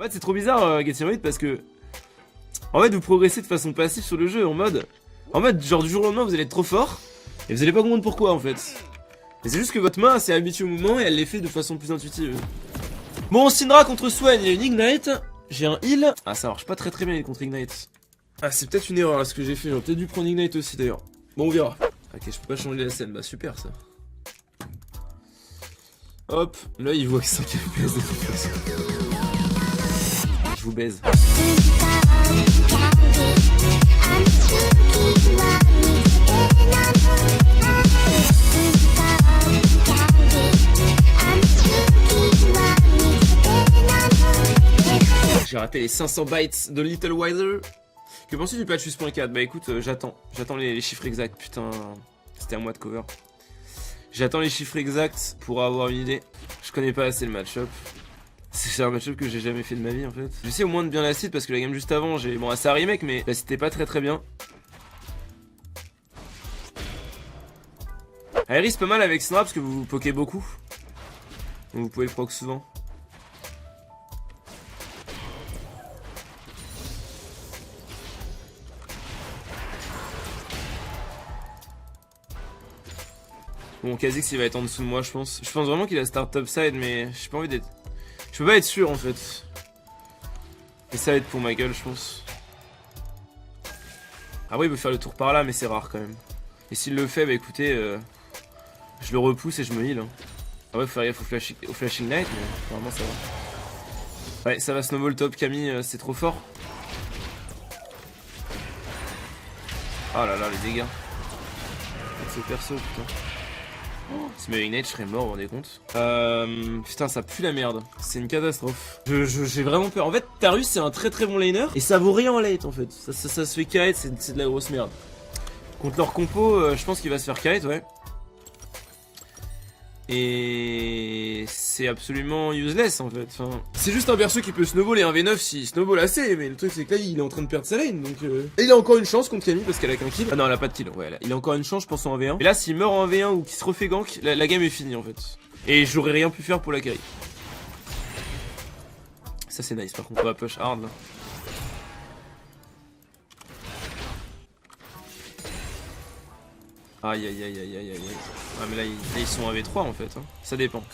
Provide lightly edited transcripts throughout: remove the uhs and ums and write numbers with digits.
En fait c'est trop bizarre Getting parce que en fait vous progressez de façon passive sur le jeu en mode genre du jour au lendemain vous allez être trop fort et vous allez pas comprendre pourquoi en fait. Et c'est juste que votre main s'est habituée au mouvement et elle les fait de façon plus intuitive. Bon Syndra contre Swain, il y a une Ignite, j'ai un heal. Ah ça marche pas très bien contre Ignite. Ah c'est peut-être une erreur là ce que j'ai fait, j'aurais peut-être dû prendre Ignite aussi d'ailleurs. Bon on verra. Ok je peux pas changer la scène, bah super ça. Hop, là il voit que 5 FPS de toute façon. Je vous baise. J'ai raté les 500 bytes de Little Wiser. Que penses-tu du patch 8.4? Bah écoute, j'attends les chiffres exacts. Putain, c'était à moi de cover. J'attends les chiffres exacts pour avoir une idée. Je connais pas assez le match-up. C'est un match-up que j'ai jamais fait de ma vie en fait. J'essaie au moins de bien la cite parce que la game juste avant, bon c'est un remake mais la citait pas très bien. Aeris pas mal avec Syndra parce que vous pokez beaucoup. Donc vous pouvez le proc souvent. Bon, Kha'Zix il va être en dessous de moi, je pense. Je pense vraiment qu'il a start topside, mais j'ai pas envie d'être. Je peux pas être sûr en fait. Et ça va être pour ma gueule, je pense. Ah oui, il peut faire le tour par là, mais c'est rare quand même. Et s'il le fait, bah écoutez, je le repousse et je me heal. Hein. Ah ouais, faut faire gaffe au flashing night, mais normalement ça va. Ouais, ça va snowball top Camille, c'est trop fort. Oh là là, les dégâts. Avec ce perso, putain. Si mes Ignite, je serais mort, vous vous rendez compte? Putain, ça pue la merde. C'est une catastrophe. J'ai vraiment peur. En fait, Tarus, c'est un très bon laner. Et ça vaut rien en late, en fait. Ça se fait kite, c'est de la grosse merde. Contre leur compo, je pense qu'il va se faire kite, ouais. Et c'est absolument useless, en fait. Enfin, c'est juste un perso qui peut snowball et un V9 s'il snowball assez. Mais le truc, c'est que là, il est en train de perdre sa lane. Donc, Et il a encore une chance contre Camille parce qu'elle a qu'un kill. Ah non, elle a pas de kill. Ouais, il a encore une chance, je pense, en 1v1. Et là, s'il meurt en 1v1 ou qu'il se refait gank, la game est finie, en fait. Et j'aurais rien pu faire pour la carry. Ça, c'est nice. Par contre, on va push hard, là. Aïe. Ah mais là ils sont en V3 en fait. Hein. Ça dépend.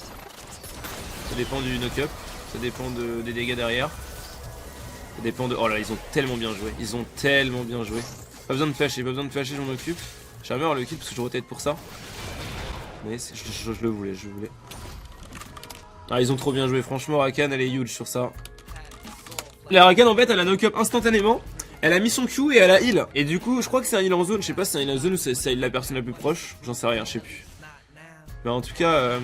Ça dépend du knock-up. Ça dépend des dégâts derrière. Ça dépend de... Oh là, ils ont tellement bien joué. Ils ont tellement bien joué. Pas besoin de flasher, je m'en occupe. J'aimerais avoir le kill parce que je rotate pour ça. Mais je le voulais, Ah ils ont trop bien joué. Franchement Rakan elle est huge sur ça. La Rakan en fait elle a knock-up instantanément. Elle a mis son Q et elle a heal. Et du coup, je crois que c'est un heal en zone. Je sais pas si c'est un heal en zone ou c'est heal la personne la plus proche. J'en sais rien, je sais plus. Mais en tout cas,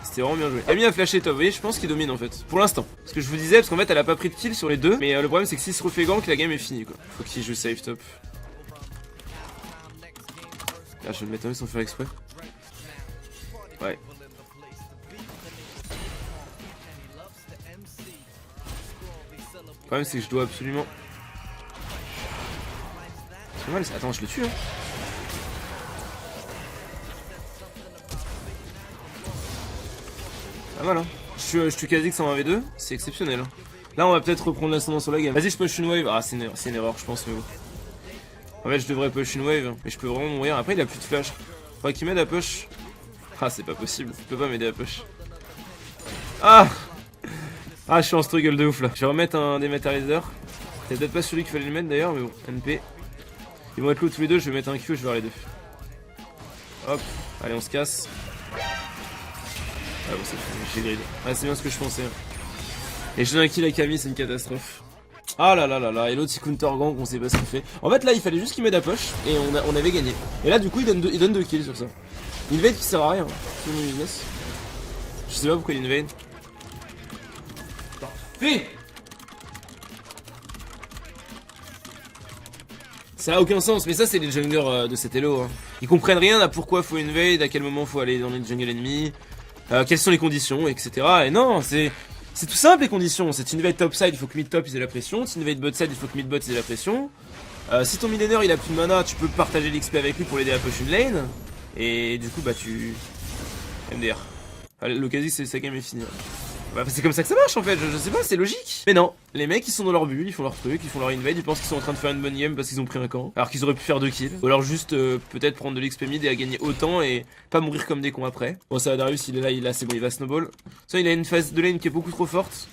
c'était vraiment bien joué. Amy a flashé top, vous voyez, je pense qu'il domine en fait. Pour l'instant. Ce que je vous disais, parce qu'en fait, elle a pas pris de kill sur les deux. Mais le problème, c'est que s'il se refait gank, la game est finie quoi. Faut qu'il joue safe top. Là, je vais le mettre en sans faire exprès. Ouais. Le problème c'est que je dois absolument... C'est mal, attends je le tue hein. Pas mal hein. Je tue Kha'Zix en 1v2, c'est exceptionnel hein. Là on va peut-être reprendre l'ascendant sur la game. Vas-y je push une wave, ah c'est une erreur je pense mais bon. En fait je devrais push une wave, mais je peux vraiment mourir, après il a plus de flash. Faudrait qu'il m'aide à push. Ah c'est pas possible, il peut pas m'aider à push. Ah je suis en struggle de ouf là. Je vais remettre un dématérialiseur. C'est peut-être pas celui qu'il fallait le mettre d'ailleurs, mais bon, NP. Ils vont être low tous les deux, je vais mettre un Q, je vais voir les deux. Hop, allez on se casse. Ah bon c'est fini, j'ai grid. Ah c'est bien ce que je pensais. Et je donne un kill à Camille, c'est une catastrophe. Ah là là là là, et l'autre il counter gank, on sait pas ce qu'il fait. En fait là il fallait juste qu'il m'aide à push, et on avait gagné. Et là du coup il donne 2 kills sur ça. Invade qui sert à rien, c'est mon business. Je sais pas pourquoi il invade. Fais! Ça a aucun sens, mais ça c'est les junglers de cet elo hein. Ils comprennent rien à pourquoi faut invade, à quel moment faut aller dans les jungles ennemis, quelles sont les conditions, etc. Et non, c'est tout simple les conditions. C'est invade topside, il faut que mid top ils aient la pression. Si invade bot side, il faut que mid bot ils aient la pression. Si ton mid laner il a plus de mana, tu peux partager l'XP avec lui pour l'aider à push une lane. Et du coup bah tu... MDR. Allez, le Kha'Zix, sa game est finie. Bah c'est comme ça que ça marche en fait, je sais pas, c'est logique. Mais non, les mecs ils sont dans leur bulle, ils font leur truc, ils font leur invade, ils pensent qu'ils sont en train de faire une bonne game parce qu'ils ont pris un camp. Alors qu'ils auraient pu faire 2 kills. Ou alors juste peut-être prendre de l'XP mid et à gagner autant et pas mourir comme des cons après. Bon ça Darius il est là, c'est bon, il va snowball. Ça il a une phase de lane qui est beaucoup trop forte.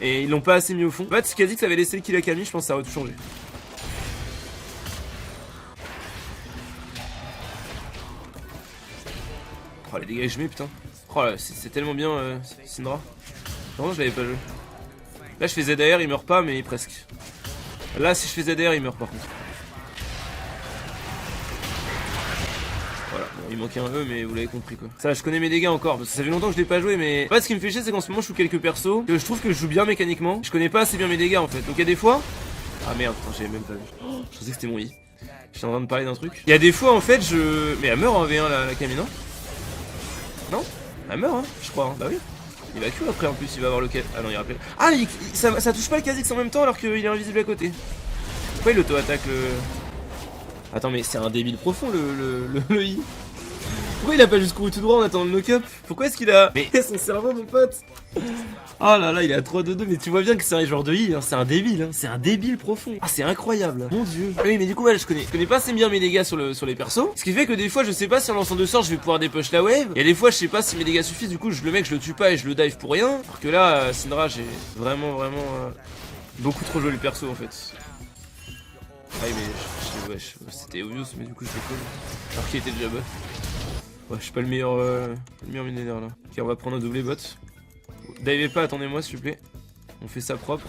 Et ils l'ont pas assez mis au fond. En fait, Kha'Zix avait laissé le kill à Camille, je pense que ça aurait tout changé. Oh les dégâts que je mets putain. Oh là, c'est tellement bien Syndra. Non, je l'avais pas joué. Là, je fais ZAR, il meurt pas, mais presque. Là, si je fais ZAR, il meurt par contre. Voilà, bon, il manquait un E, mais vous l'avez compris quoi. Ça, je connais mes dégâts encore, parce que ça fait longtemps que je l'ai pas joué, mais. En fait, ce qui me fait chier, c'est qu'en ce moment, je joue quelques persos, que je trouve que je joue bien mécaniquement. Je connais pas assez bien mes dégâts en fait. Donc, il y a des fois. Ah merde, j'avais même pas vu. Oh, je pensais que c'était mon I. J'étais en train de parler d'un truc. Il y a des fois, en fait, je. Mais elle meurt en V1, la Camille, non? Non? Elle meurt, hein, je crois, hein. Bah oui. Il va Q après en plus, il va avoir le... Ah non, il rappelle. Ah, ça touche pas le Kha'Zix en même temps alors qu'il est invisible à côté. Pourquoi il auto-attaque le... Attends, mais c'est un débile profond le I. Pourquoi il a pas juste couru tout droit en attendant le knock-up? Pourquoi est-ce qu'il a... Mais son cerveau, mon pote. Oh là là, il est à 3-2-2, mais tu vois bien que c'est un joueur de I, hein. C'est un débile, hein. C'est un débile profond. Ah, c'est incroyable. Mon dieu. Oui, mais du coup, ouais, je connais pas assez bien mes dégâts sur les persos. Ce qui fait que des fois, je sais pas si en lançant 2 sorts, je vais pouvoir dépush la wave. Et des fois, je sais pas si mes dégâts suffisent. Du coup, le mec, je le tue pas et je le dive pour rien. Alors que là, Syndra, j'ai vraiment beaucoup trop joué le perso en fait. Ah, mais wesh, c'était obvious, mais du coup, je l'ai call. Alors qu'il était déjà bot. Ouais, je suis pas le meilleur millénaire là. Ok, on va prendre un doublé bot. Divez pas, attendez-moi s'il vous plaît. On fait ça propre.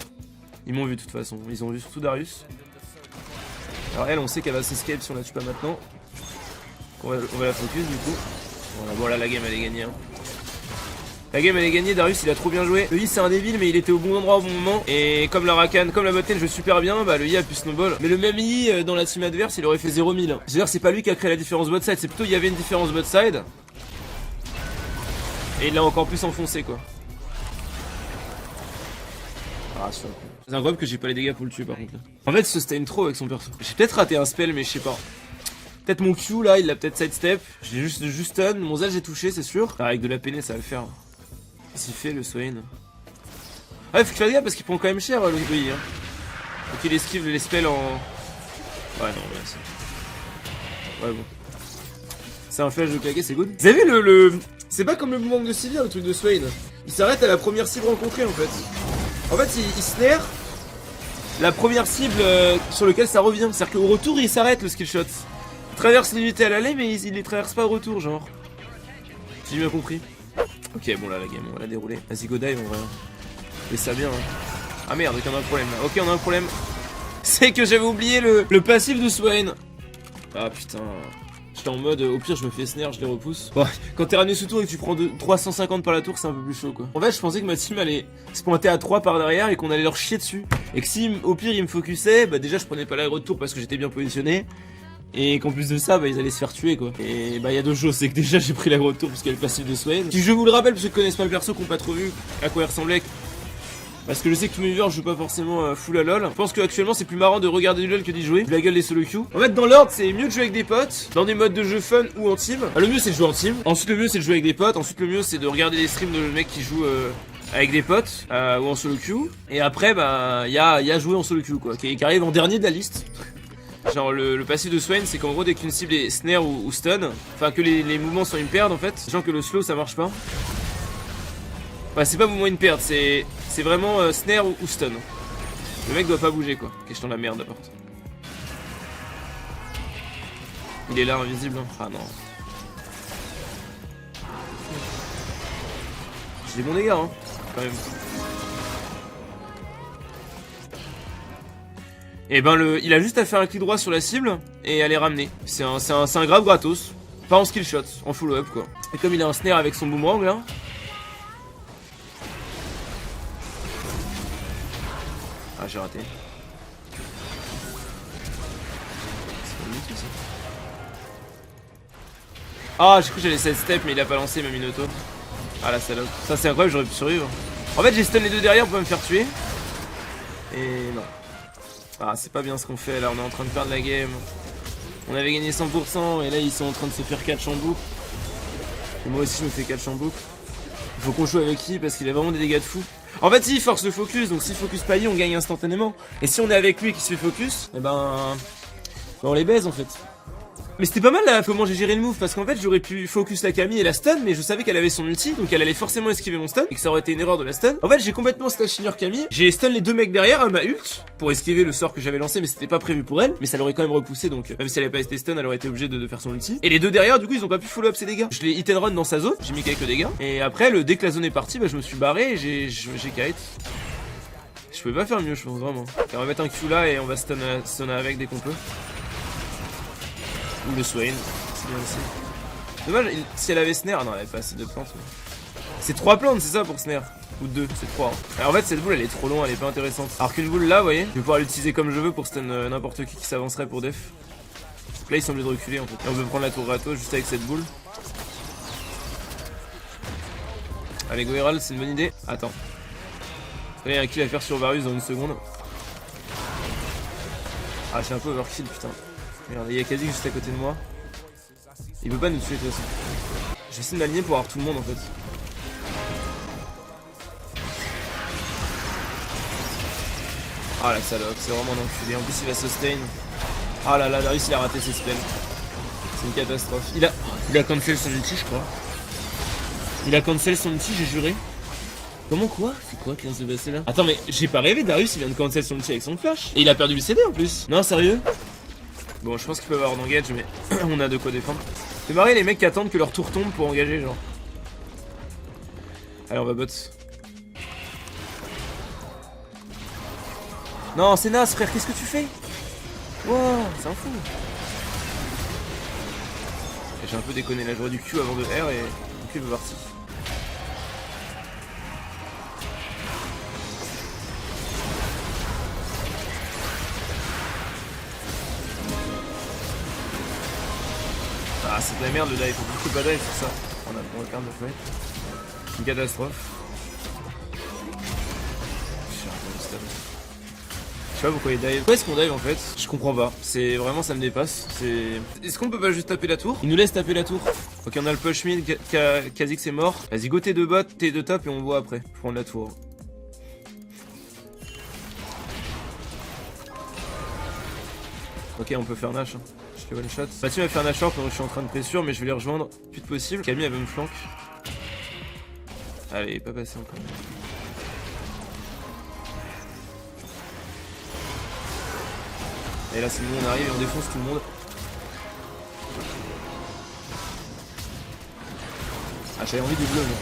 Ils m'ont vu de toute façon, ils ont vu surtout Darius. Alors elle, on sait qu'elle va s'escape si on la tue pas maintenant. On va la focus du coup. Voilà, bon là la game elle est gagnée. Hein. La game elle est gagnée, Darius il a trop bien joué. Le I c'est un débile mais il était au bon endroit au bon moment. Et comme la Rakan, comme la botlane joue super bien, bah le I a pu snowball. Mais le même I dans la team adverse il aurait fait 0-1000. Hein. C'est-à-dire c'est pas lui qui a créé la différence bot side, c'est plutôt il y avait une différence bot side. Et il l'a encore plus enfoncé quoi. Ah, c'est incroyable que j'ai pas les dégâts pour le tuer par contre. En fait, ce stun trop avec son perso. J'ai peut-être raté un spell, mais je sais pas. Peut-être mon Q là, il l'a peut-être sidestep. J'ai juste stun. Mon Z j'ai touché, c'est sûr. Ah, avec de la peinée, ça va le faire. Qu'est-ce qu'il fait le Swain? Ah, il faut que tu fasses gaffe parce qu'il prend quand même cher le Grille. Hein. Faut qu'il esquive les spells en. Ouais, non, mais c'est. Ouais, bon. C'est un flash de claquer, c'est good. Vous avez vu le. C'est pas comme le mouvement de Sylvia, le truc de Swain. Il s'arrête à la première cible rencontrée en fait. En fait, il snare la première cible sur laquelle ça revient. C'est-à-dire qu'au retour, il s'arrête le skill shot. Il traverse l'unité à l'aller, mais il les traverse pas au retour, genre. J'ai bien compris. Ok, bon là, la game, on va la dérouler. Vas-y, go dive, on va. Mais ça bien. Hein. Ah merde, ok, on a un problème là. Ok, on a un problème. C'est que j'avais oublié le passif de Swain. Ah putain. J'étais en mode, au pire je me fais snare, je les repousse. Bon, quand t'es ramené sous tour et que tu prends 350 par la tour, c'est un peu plus chaud quoi. En fait, je pensais que ma team allait se pointer à 3 par derrière et qu'on allait leur chier dessus. Et que si au pire ils me focusaient, bah déjà je prenais pas l'aggro de tour parce que j'étais bien positionné. Et qu'en plus de ça, bah ils allaient se faire tuer quoi. Et bah il y a deux choses, c'est que déjà j'ai pris l'aggro de tour parce qu'il y a le passif de Swain. Si je vous le rappelle, pour ceux qui connaissent pas le perso, qui n'ont pas trop vu à quoi il ressemblait. Parce que je sais que tous mes viewers jouent pas forcément full à LoL. Je pense qu'actuellement c'est plus marrant de regarder du LoL que d'y jouer. Vu la gueule des solo queue. En fait dans l'ordre c'est mieux de jouer avec des potes. Dans des modes de jeu fun ou en team. Le mieux c'est de jouer en team. Ensuite le mieux c'est de jouer avec des potes. Ensuite le mieux c'est de regarder les streams de mecs qui jouent avec des potes ou en solo queue. Et après bah y a jouer en solo queue quoi. Qui arrive en dernier de la liste. Genre le passif de Swain c'est qu'en gros dès qu'une cible est snare ou stun, enfin que les mouvements sont impaired en fait. Sachant que le slow ça marche pas. Ouais, c'est pas mouvement impaired, c'est vraiment snare ou stun. Le mec doit pas bouger quoi. Question de la merde d'abord. Il est là invisible. Hein. Ah non. J'ai des bons dégâts hein, quand même. Et ben il a juste à faire un clic droit sur la cible et à les ramener. C'est un grave gratos. Pas en skill shot, en follow-up quoi. Et comme il a un snare avec son boomerang là. Ah j'ai raté. Ah j'ai cru que j'allais set step mais il a pas lancé ma Minoto. Ah la salope. Ça c'est incroyable, j'aurais pu survivre. En fait j'ai stun les deux derrière pour pas me faire tuer. Et non. Ah c'est pas bien ce qu'on fait là, on est en train de perdre la game. On avait gagné 100% et là ils sont en train de se faire catch en boucle. Et moi aussi je me fais catch en boucle. Faut qu'on joue avec Yi parce qu'il a vraiment des dégâts de fou. En fait, il force le focus, donc s'il focus pas Yi, on gagne instantanément. Et si on est avec lui et qu'il se fait focus, eh ben on les baise en fait. Mais c'était pas mal là comment j'ai géré le move, parce qu'en fait j'aurais pu focus la Camille et la stun, mais je savais qu'elle avait son ulti, donc elle allait forcément esquiver mon stun, et que ça aurait été une erreur de la stun. En fait j'ai complètement stash ignore Camille, j'ai stun les deux mecs derrière à ma ult, pour esquiver le sort que j'avais lancé, mais c'était pas prévu pour elle, mais ça l'aurait quand même repoussé, donc même si elle avait pas été stun, elle aurait été obligée de faire son ulti. Et les deux derrière, du coup ils ont pas pu follow up ses dégâts. Je l'ai hit and run dans sa zone, j'ai mis quelques dégâts, et après dès que la zone est partie, bah je me suis barré et j'ai kite. Je pouvais pas faire mieux je pense vraiment. Et on va mettre un Q là et on va stun avec dès qu'on peut. Ou le Swain, c'est bien aussi. Dommage, si elle avait Snare, ah non elle avait pas assez de plantes. Mais... c'est 3 plantes c'est ça pour Snare. Ou 2, c'est 3. Hein. Alors en fait cette boule elle est trop loin, elle est pas intéressante. Alors qu'une boule là, vous voyez, je vais pouvoir l'utiliser comme je veux pour stun n'importe qui s'avancerait pour def. Donc là ils sont obligés de reculer en fait. Et on peut prendre la tour Rato juste avec cette boule. Allez go Herald, c'est une bonne idée. Attends. Il y a un kill à faire sur Varus dans une seconde. Ah j'ai un peu overkill putain. Merde, il y a Kha'Zix juste à côté de moi. Il peut pas nous tuer de toute façon. Je vais essayer de m'aligner pour avoir tout le monde en fait. Ah la salope, c'est vraiment un enculé. En plus il va sustain. Ah là là, Darius il a raté ses spells. C'est une catastrophe. Il a cancel son ulti je crois. Il a cancel son ulti, j'ai juré. Comment quoi? C'est quoi qui vient de se passer là? Attends mais j'ai pas rêvé, Darius il vient de cancel son ulti avec son flash. Et il a perdu le CD en plus. Non sérieux? Bon, je pense qu'il peut avoir d'engage, mais on a de quoi défendre. C'est marrant les mecs qui attendent que leur tour tombe pour engager, genre. Allez, on va bot. Non, c'est naze, frère, qu'est-ce que tu fais? Wow, c'est un fou. J'ai un peu déconné là, j'aurais du Q avant de R et le Q est parti. Ah c'est de la merde le dive, faut beaucoup pas dive sur ça. On va perdre le fight. Une catastrophe. Je sais pas pourquoi il dive. Pourquoi est-ce qu'on dive en fait? Je comprends pas. C'est vraiment ça me dépasse. Est-ce qu'on peut pas juste taper la tour? Il nous laisse taper la tour. Ok on a le push mid, Kha'Zix est mort. Vas-y go T2 bot, T2 top et on voit après. Je prends la tour. Ok on peut faire Nash. Hein. Je fais one shot. Mathieu va faire Nash short pendant que je suis en train de pressure mais je vais les rejoindre plus de possible. Camille elle veut me flank. Allez, pas passé encore. Et là c'est bon, on arrive et on défonce tout le monde. Ah j'avais envie de bleu moi.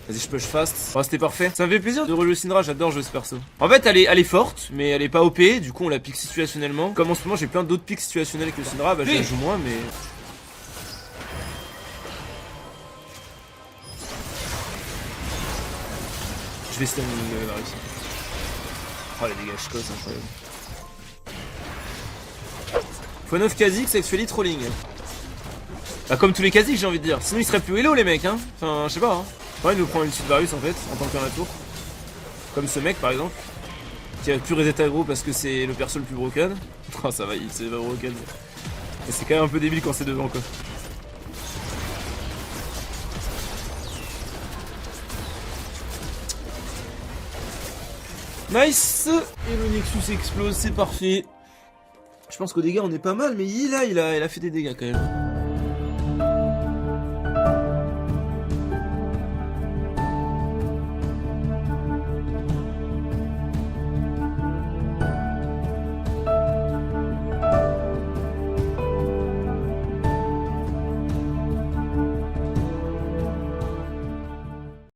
Vas-y je push fast. Oh c'était parfait. Ça me fait plaisir de rejouer Syndra, j'adore jouer ce perso. En fait elle est forte mais elle est pas OP. Du coup on la pique situationnellement. Comme en ce moment j'ai plein d'autres pics situationnels que Syndra, bah je la joue moins mais... Je vais stun Varus. Oh les dégâts je c'est incroyable. x9 Kha'Zix actually trolling. Bah comme tous les Kha'Zix j'ai envie de dire. Sinon ils seraient plus hello les mecs hein. Enfin je sais pas hein. Ouais, il nous prend une petite Varus en fait, en tant qu'un tour. Comme ce mec par exemple. Qui a pu reset aggro parce que c'est le perso le plus broken. Oh ça va, c'est pas broken. Mais c'est quand même un peu débile quand c'est devant quoi. Nice. Et le Nexus explose, c'est parfait. Je pense qu'au dégâts on est pas mal, mais il a fait des dégâts quand même.